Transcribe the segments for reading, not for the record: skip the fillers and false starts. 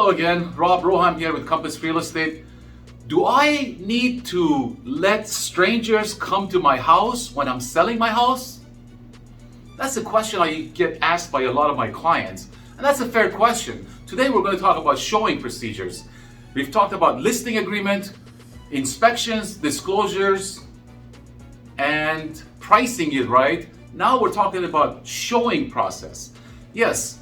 Hello again, Rob Roham here with Compass Real Estate. Do I need to let strangers come to my house when I'm selling my house? That's a question I get asked by a lot of my clients, and that's a fair question. Today we're going to talk about showing procedures. We've talked about listing agreement, inspections, disclosures, and pricing it right. Now we're talking about showing process. Yes,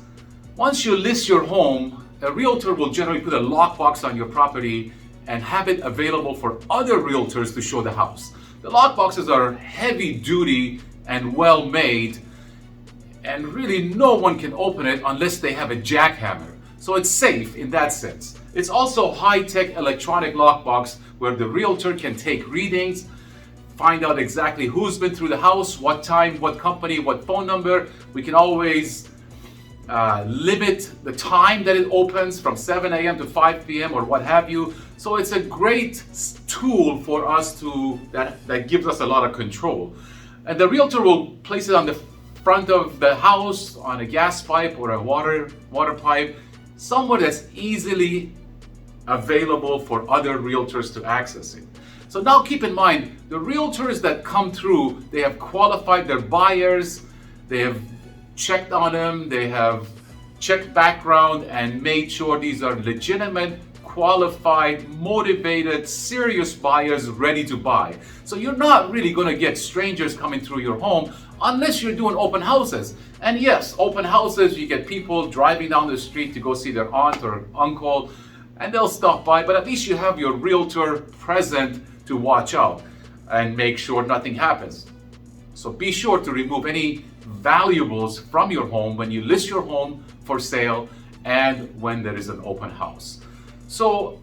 once you list your home, a realtor will generally put a lockbox on your property and have it available for other realtors to show the house. The lockboxes are heavy duty and well made, and really no one can open it unless they have a jackhammer. So it's safe in that sense. It's also high-tech electronic lockbox where the realtor can take readings, find out exactly who's been through the house, what time, what company, what phone number. We can always limit the time that it opens from 7 a.m. to 5 p.m. or what have you. So it's a great tool for us that gives us a lot of control. And the realtor will place it on the front of the house, on a gas pipe or a water pipe, somewhere that's easily available for other realtors to access it. So now keep in mind, the realtors that come through, they have qualified their buyers, they have checked on them, they have checked background and made sure these are legitimate, qualified, motivated, serious buyers ready to buy. So you're not really going to get strangers coming through your home unless you're doing open houses. And yes, open houses, you get people driving down the street to go see their aunt or uncle, and they'll stop by, but at least you have your realtor present to watch out and make sure nothing happens. So be sure to remove any valuables from your home when you list your home for sale and when there is an open house. So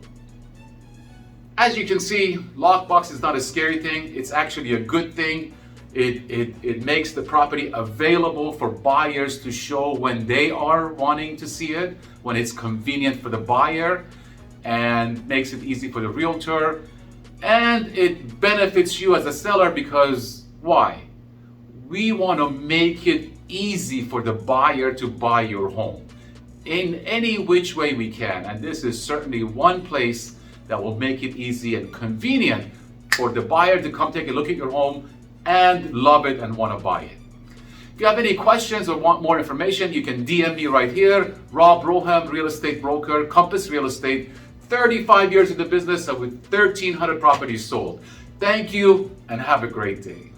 as you can see, lockbox is not a scary thing. It's actually a good thing. It makes the property available for buyers to show when they are wanting to see it, when it's convenient for the buyer, and makes it easy for the realtor. And it benefits you as a seller because why? We want to make it easy for the buyer to buy your home in any which way we can. And this is certainly one place that will make it easy and convenient for the buyer to come take a look at your home and love it and want to buy it. If you have any questions or want more information, you can DM me right here. Rob Roham, real estate broker, Compass Real Estate, 35 years in the business and with 1,300 properties sold. Thank you and have a great day.